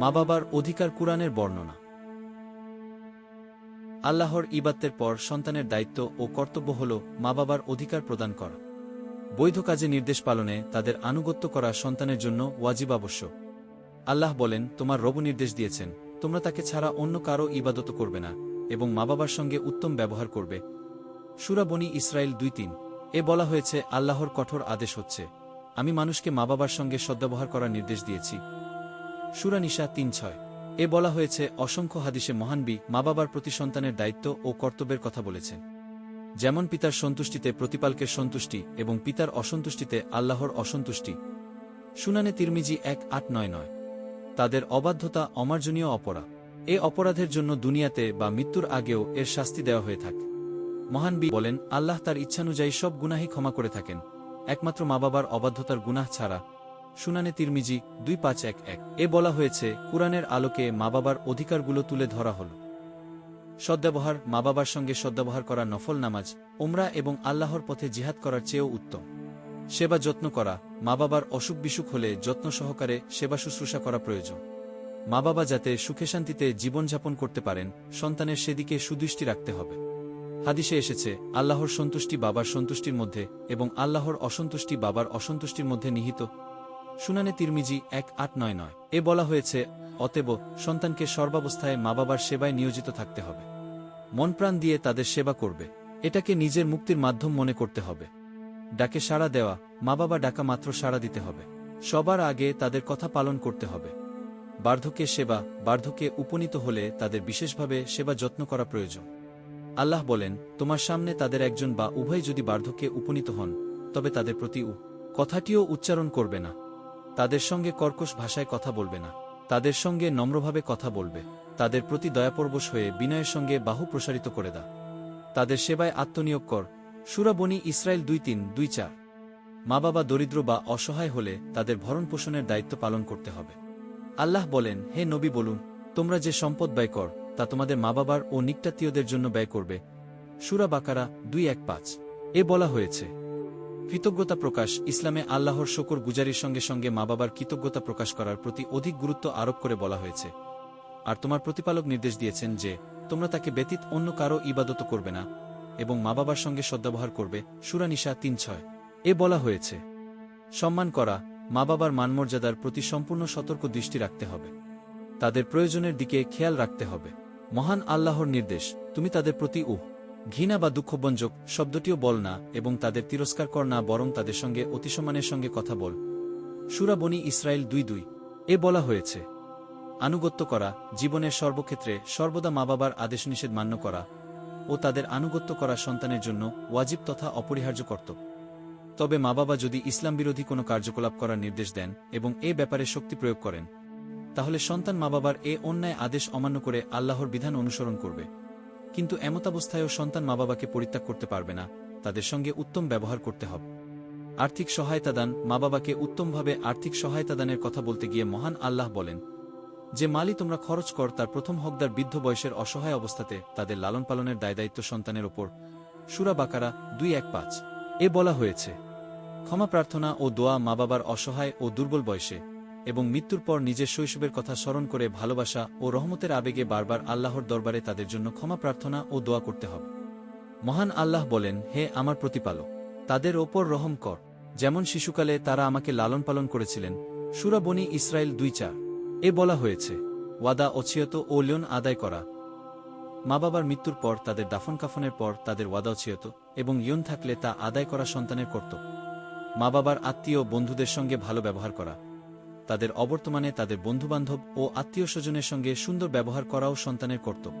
মা বাবার অধিকার কুরআনের বর্ণনা। আল্লাহর ইবাদতের পর সন্তানের দায়িত্ব ও কর্তব্য হল মা বাবার অধিকার প্রদান করা। বৈধ কাজে নির্দেশ পালনে তাদের আনুগত্য করা সন্তানের জন্য ওয়াজিব আবশ্যক। আল্লাহ বলেন, তোমার রব নির্দেশ দিয়েছেন, তোমরা তাকে ছাড়া অন্য কারো ইবাদত করবে না এবং মা বাবার সঙ্গে উত্তম ব্যবহার করবে। সূরা বনী ইসরাইল 2:3 এ বলা হয়েছে, আল্লাহর কঠোর আদেশ হচ্ছে, আমি মানুষকে মা বাবার সঙ্গে সদ্ব্যবহার করার নির্দেশ দিয়েছি। সূরা নিসা 3:6 এ বলা হয়েছে, অসংখ্য হাদিসে মহানবী মা বাবার প্রতি সন্তানের দায়িত্ব ও কর্তব্যের কথা বলেছেন। যেমন পিতার সন্তুষ্টিতে প্রতিপালকের সন্তুষ্টি এবং পিতার অসন্তুষ্টিতে আল্লাহর অসন্তুষ্টি। সুনানে তিরমিজি 1899। তাদের অবাধ্যতা অমার্জনীয় অপরাধ। এ অপরাধের জন্য দুনিয়াতে বা মৃত্যুর আগেও এর শাস্তি দেওয়া হয়ে থাকে। মহানবী বলেন, আল্লাহ তার ইচ্ছানুযায়ী সব গুনাহই ক্ষমা করে থাকেন, একমাত্র মা বাবার অবাধ্যতার গুনাহ ছাড়া। সুনানে তিরমিজি 2511 এ বলা হয়েছে, কুরআনের আলোকে মা বাবার অধিকারগুলো তুলে ধরা হল। সদ্ব্যবহার, মা বাবার সঙ্গে সদ্ব্যবহার করা নফল নামাজ, উমরা এবং আল্লাহর পথে জিহাদ করার চেয়েও উত্তম। সেবা যত্ন করা, মা বাবার অসুখ বিসুখ হলে যত্ন সহকারে সেবা শুশ্রূষা করা প্রয়োজন। মা বাবা যাতে সুখে শান্তিতে জীবনযাপন করতে পারেন, সন্তানের সেদিকে সুদৃষ্টি রাখতে হবে। হাদিসে এসেছে, আল্লাহর সন্তুষ্টি বাবার সন্তুষ্টির মধ্যে এবং আল্লাহর অসন্তুষ্টি বাবার অসন্তুষ্টির মধ্যে নিহিত। সুনানে তিরমিজি 1899 এ বলা হয়েছে, অতএব সন্তানকে সর্বাবস্থায় মা বাবার সেবায় নিয়োজিত থাকতে হবে। মন প্রাণ দিয়ে তাদের সেবা করবে। এটাকে নিজের মুক্তির মাধ্যম মনে করতে হবে। ডাকে সাড়া দেওয়া, মা বাবা ডাকা মাত্র সাড়া দিতে হবে। সবার আগে তাদের কথা পালন করতে হবে। বার্ধক্যে সেবা, বার্ধক্যে উপনীত হলে তাদের বিশেষভাবে সেবা যত্ন করা প্রয়োজন। আল্লাহ বলেন, তোমার সামনে তাদের একজন বা উভয় যদি বার্ধক্যে উপনীত হন, তবে তাদের প্রতি কথাটিও উচ্চারণ করবে না। তাদের সঙ্গে কর্কশ ভাষায় কথা বলবে না। তাদের সঙ্গে নম্রভাবে কথা বলবে। তাদের প্রতি দয়াপরবশ হয়ে বিনয়ের সঙ্গে বাহু প্রসারিত করে দাও। তাদের সেবায় আত্মনিয়োগ কর। সূরা বনী ইসরাইল 2:3-2:4 মা বাবা দরিদ্র বা অসহায় হলে তাদের ভরণ পোষণের দায়িত্ব পালন করতে হবে। আল্লাহ বলেন, হে নবী বলুন, তোমরা যে সম্পদ ব্যয় কর তা তোমাদের মা বাবার ও নিকটাত্মীয়দের জন্য ব্যয় করবে। সূরা বাকারা 2:1-5 এ বলা হয়েছে, কৃতজ্ঞতা প্রকাশ। ইসলামে আল্লাহর শুকর গুজারির সঙ্গে সঙ্গে মা বাবার কৃতজ্ঞতা প্রকাশ করার প্রতি অধিক গুরুত্ব আরোপ করে বলা হয়েছে। আর তোমার প্রতিপালক নির্দেশ দিয়েছেন যে, তোমরা তাকে ব্যতীত অন্য কারো ইবাদত করবে না এবং মা বাবার সঙ্গে সদ্ব্যবহার করবে। সূরা নিসা 3:6 এ বলা হয়েছে, সম্মান করা, মা বাবার মানমর্যাদার প্রতি সম্পূর্ণ সতর্ক দৃষ্টি রাখতে হবে। তাদের প্রয়োজনের দিকে খেয়াল রাখতে হবে। মহান আল্লাহর নির্দেশ, তুমি তাদের প্রতি ঘৃণা বা দুঃখভঞ্জক শব্দটিও বল না এবং তাদের তিরস্কার কর না, বরং তাদের সঙ্গে অতিসম্মানের সঙ্গে কথা বল। সূরা বনী ইসরাইল 2:2 এ বলা হয়েছে, আনুগত্য করা, জীবনের সর্বক্ষেত্রে সর্বদা মা বাবার আদেশ নিষেধ মান্য করা ও তাদের আনুগত্য করা সন্তানের জন্য ওয়াজিব তথা অপরিহার্য কর্তব্য। তবে মা বাবা যদি ইসলাম বিরোধী কোনো কার্যকলাপ করার নির্দেশ দেন এবং এ ব্যাপারে শক্তি প্রয়োগ করেন, তাহলে সন্তান মা বাবার এ অন্যায় আদেশ অমান্য করে আল্লাহর বিধান অনুসরণ করবে। কিন্তু এমতাবস্থায়ও সন্তান মা বাবাকে পরিত্যাগ করতে পারবে না। তাদের সঙ্গে উত্তম ব্যবহার করতে হবে। আর্থিক সহায়তা দান, মা বাবাকে উত্তমভাবে আর্থিক সহায়তা দানের কথা বলতে গিয়ে মহান আল্লাহ বলেন, যে মালি তোমরা খরচ কর তার প্রথম হকদার বৃদ্ধ বয়সের অসহায় অবস্থাতে তাদের লালন পালনের দায়দায়িত্ব সন্তানের ওপর। সূরা বাকারা 2:1-5 এ বলা হয়েছে, ক্ষমা প্রার্থনা ও দোয়া, মা বাবার অসহায় ও দুর্বল বয়সে এবং মৃত্যুর পর নিজের শৈশবের কথা স্মরণ করে ভালোবাসা ও রহমতের আবেগে বারবার আল্লাহর দরবারে তাদের জন্য ক্ষমা প্রার্থনা ও দোয়া করতে হবে। মহান আল্লাহ বলেন, হে আমার প্রতিপালক, তাদের ওপর রহম কর, যেমন শিশুকালে তারা আমাকে লালন পালন করেছিলেন। সূরা বনী ইসরাইল 2:4 এ বলা হয়েছে, ওয়াদা অছিয়ত ও লোন আদায় করা, মা বাবার মৃত্যুর পর তাদের দাফন কাফনের পর তাদের ওয়াদা অছিয়ত এবং ইয়ন থাকলে তা আদায় করা সন্তানের কর্তব্য। মা বাবার আত্মীয় বন্ধুদের সঙ্গে ভালো ব্যবহার করা, তাদের অবর্তমানে তাদের বন্ধুবান্ধব ও আত্মীয় স্বজনের সঙ্গে সুন্দর ব্যবহার করাও সন্তানের কর্তব্য।